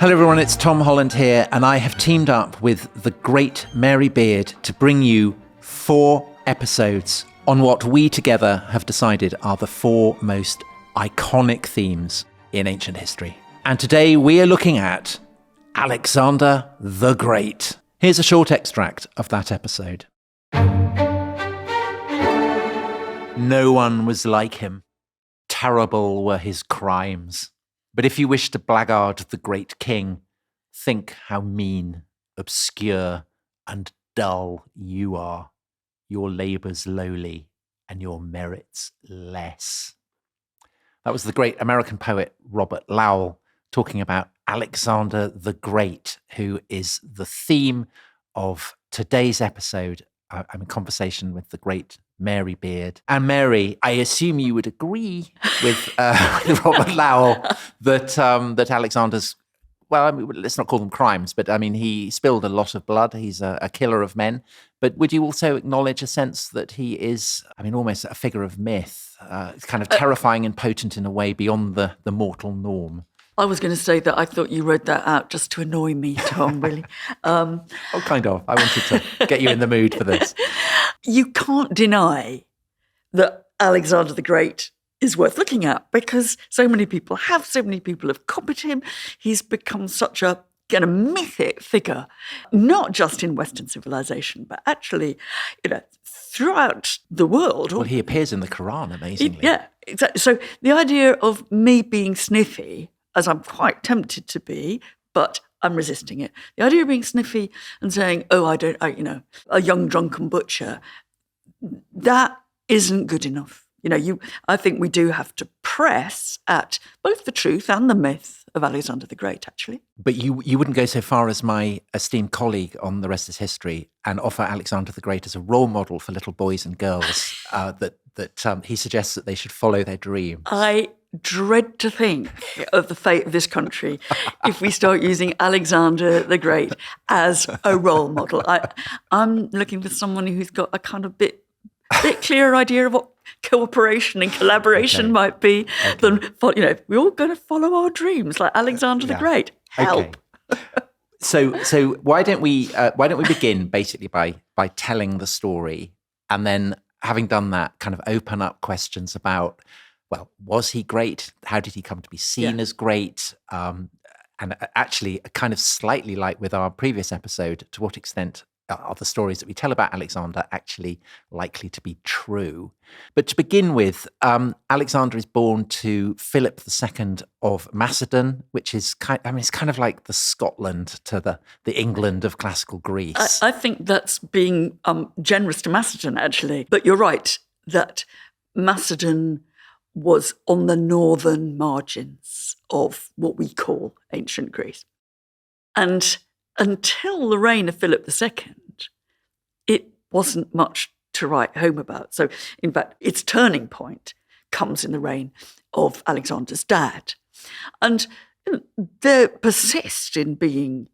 Hello everyone, it's Tom Holland here, and I have teamed up with the great Mary Beard to bring you 4 episodes on what we together have decided are the 4 most iconic themes in ancient history. And today we are looking at Alexander the Great. Here's a short extract of that episode. No one was like him. Terrible were his crimes. But if you wish to blackguard the great king, think how mean, obscure, and dull you are. Your labours lowly, and your merits less. That was the great American poet Robert Lowell talking about Alexander the Great, who is the theme of today's episode. I'm in conversation with the great Mary Beard. And Mary, I assume you would agree with Robert Lowell that Alexander's, well, I mean, let's not call them crimes, but I mean, he spilled a lot of blood. He's a killer of men. But would you also acknowledge a sense that he is, I mean, almost a figure of myth, kind of terrifying and potent in a way beyond the mortal norm? I was going to say that I thought you read that out just to annoy me, Tom, really. Kind of. I wanted to get you in the mood for this. You can't deny that Alexander the Great is worth looking at because so many people have copied him. He's become such a kind of mythic figure, not just in Western civilization, but actually, throughout the world. Well, he appears in the Quran, amazingly. Yeah, exactly. So the idea of me being sniffy, as I'm quite tempted to be, but I'm resisting it. The idea of being sniffy and saying, a young drunken butcher, that isn't good enough. I think we do have to press at both the truth and the myth of Alexander the Great, actually. But you wouldn't go so far as my esteemed colleague on The Rest is History and offer Alexander the Great as a role model for little boys and girls that he suggests that they should follow their dreams. I dread to think of the fate of this country if we start using Alexander the Great as a role model. I'm looking for someone who's got a kind of bit clearer idea of what cooperation and collaboration might be than, we're all going to follow our dreams like Alexander the Great. Help. Okay. So why don't we begin basically by telling the story, and then having done that, kind of open up questions about, well, was he great? How did he come to be seen as great? And actually, kind of slightly like with our previous episode, to what extent are the stories that we tell about Alexander actually likely to be true? But to begin with, Alexander is born to Philip II of Macedon, which is it's kind of like the Scotland to the England of classical Greece. I think that's being generous to Macedon, actually. But you're right that Macedon was on the northern margins of what we call ancient Greece. And until the reign of Philip II, it wasn't much to write home about. So, in fact, its turning point comes in the reign of Alexander's dad. And there persist in being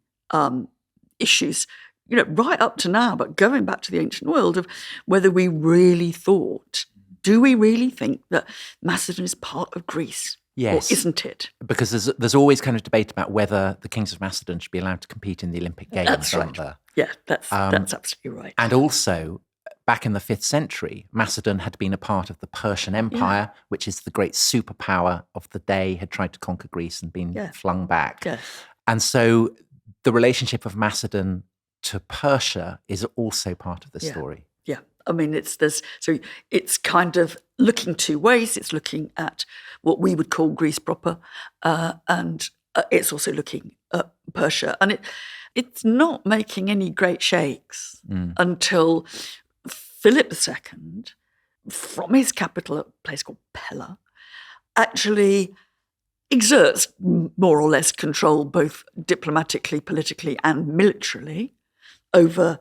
issues, right up to now, but going back to the ancient world, of whether we really thought, do we really think that Macedon is part of Greece? Yes. Or isn't it? Because there's always kind of debate about whether the kings of Macedon should be allowed to compete in the Olympic Games, That's right. there? Yeah, that's absolutely right. And also, back in the 5th century, Macedon had been a part of the Persian Empire, which is the great superpower of the day, had tried to conquer Greece and been flung back. Yes. And so the relationship of Macedon to Persia is also part of the story. Yeah. I mean, it's kind of looking 2 ways. It's looking at what we would call Greece proper, and it's also looking at Persia. And it's not making any great shakes until Philip II, from his capital, a place called Pella, actually exerts more or less control, both diplomatically, politically, and militarily, over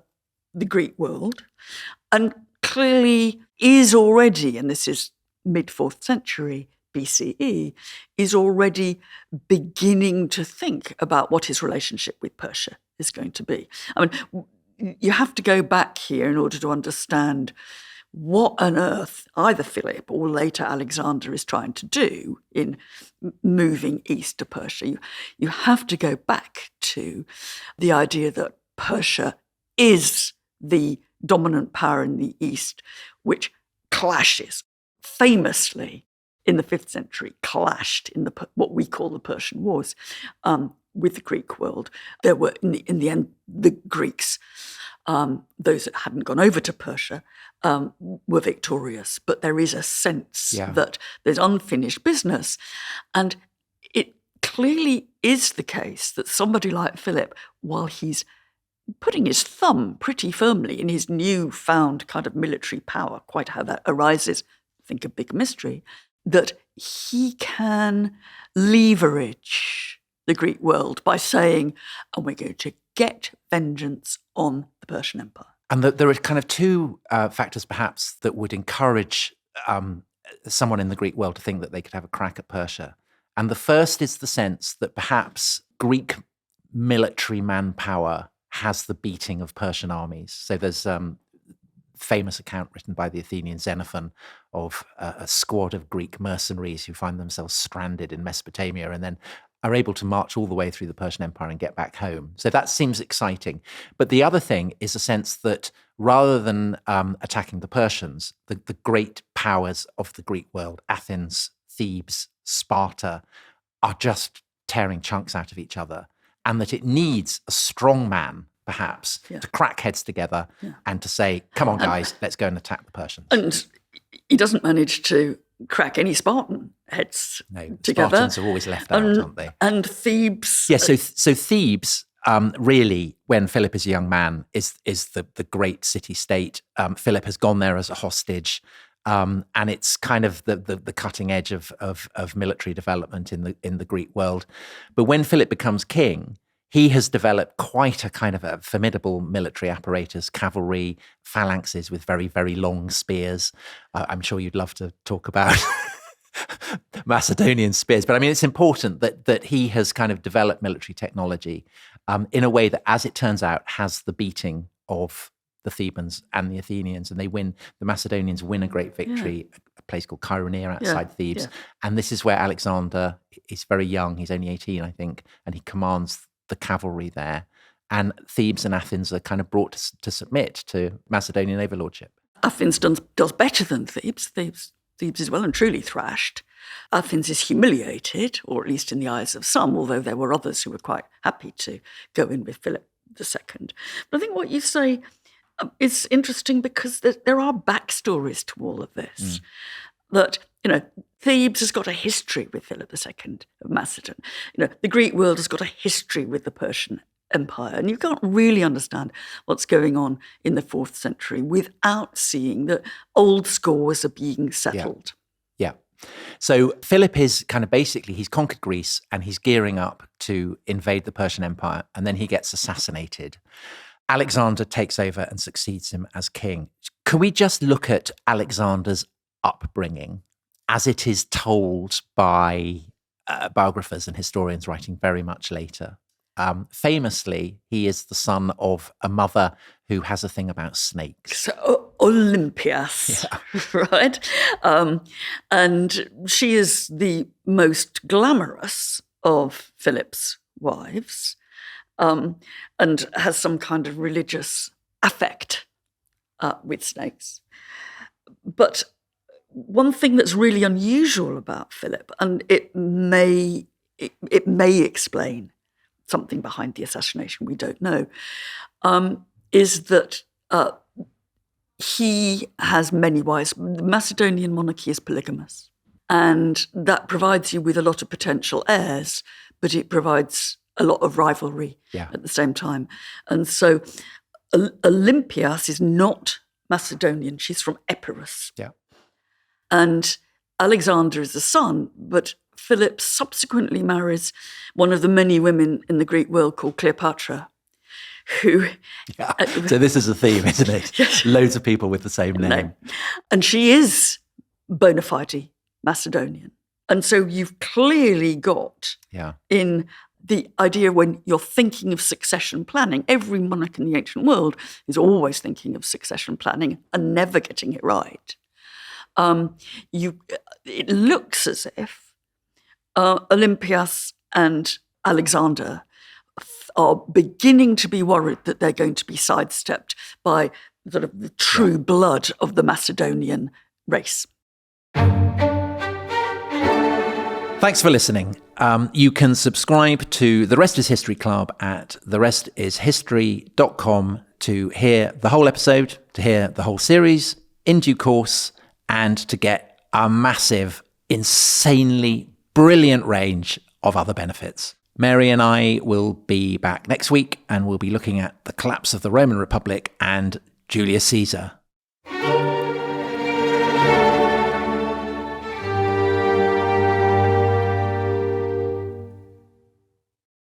the Greek world, and clearly is already, and this is mid-4th century BCE, is already beginning to think about what his relationship with Persia is going to be. I mean, you have to go back here in order to understand what on earth either Philip or later Alexander is trying to do in moving east to Persia. You have to go back to the idea that Persia is the dominant power in the east, which clashes famously in the 5th century, clashed in what we call the Persian Wars with the Greek world. There were, in the end, the Greeks, those that hadn't gone over to Persia, were victorious. But there is a sense that there's unfinished business. And it clearly is the case that somebody like Philip, while he's putting his thumb pretty firmly in his newfound kind of military power, quite how that arises, I think a big mystery, that he can leverage the Greek world by saying, and we're going to get vengeance on the Persian Empire. And there are kind of two factors perhaps that would encourage someone in the Greek world to think that they could have a crack at Persia. And the first is the sense that perhaps Greek military manpower has the beating of Persian armies. So there's famous account written by the Athenian Xenophon of a squad of Greek mercenaries who find themselves stranded in Mesopotamia and then are able to march all the way through the Persian Empire and get back home. So that seems exciting. But the other thing is a sense that rather than attacking the Persians, the great powers of the Greek world, Athens, Thebes, Sparta, are just tearing chunks out of each other, and that it needs a strong man perhaps, to crack heads together and to say, come on, guys, let's go and attack the Persians. And he doesn't manage to crack any Spartan heads together. Spartans are always left out, aren't they? And Thebes. Yeah, so Thebes, really, when Philip is a young man, is the great city-state. Philip has gone there as a hostage. And it's kind of the cutting edge of military development in the Greek world. But when Philip becomes king, he has developed quite a kind of a formidable military apparatus, cavalry, phalanxes with very, very long spears. I'm sure you'd love to talk about Macedonian spears. But I mean, it's important that he has kind of developed military technology in a way that, as it turns out, has the beating of the Thebans and the Athenians, and the Macedonians win a great victory, a place called Chaeronea outside Thebes. Yeah. And this is where Alexander is very young. He's only 18, I think, and he commands the cavalry there. And Thebes and Athens are kind of brought to submit to Macedonian overlordship. Athens does better than Thebes. Thebes is well and truly thrashed. Athens is humiliated, or at least in the eyes of some, although there were others who were quite happy to go in with Philip II. But I think what you say is interesting because there are backstories to all of this. That, Thebes has got a history with Philip II of Macedon. The Greek world has got a history with the Persian Empire. And you can't really understand what's going on in the 4th century without seeing that old scores are being settled. Yeah. So Philip is kind of basically, he's conquered Greece and he's gearing up to invade the Persian Empire, and then he gets assassinated. Alexander takes over and succeeds him as king. Can we just look at Alexander's upbringing as it is told by biographers and historians writing very much later? Famously, he is the son of a mother who has a thing about snakes. So, Olympias, right? And she is the most glamorous of Philip's wives. And has some kind of religious affect with snakes. But one thing that's really unusual about Philip, and it may explain something behind the assassination, we don't know, is that he has many wives. The Macedonian monarchy is polygamous, and that provides you with a lot of potential heirs, but it provides a lot of rivalry at the same time. And so Olympias is not Macedonian. She's from Epirus. Yeah. And Alexander is the son, but Philip subsequently marries one of the many women in the Greek world called Cleopatra, who... Yeah. So this is a theme, isn't it? Yes. Loads of people with the same name. And she is bona fide Macedonian. And so you've clearly got in the idea when you're thinking of succession planning, every monarch in the ancient world is always thinking of succession planning and never getting it right. It looks as if Olympias and Alexander are beginning to be worried that they're going to be sidestepped by sort of the true blood of the Macedonian race. Thanks for listening. You can subscribe to The Rest is History Club at therestishistory.com to hear the whole episode, to hear the whole series in due course, and to get a massive, insanely brilliant range of other benefits. Mary and I will be back next week, and we'll be looking at the collapse of the Roman Republic and Julius Caesar.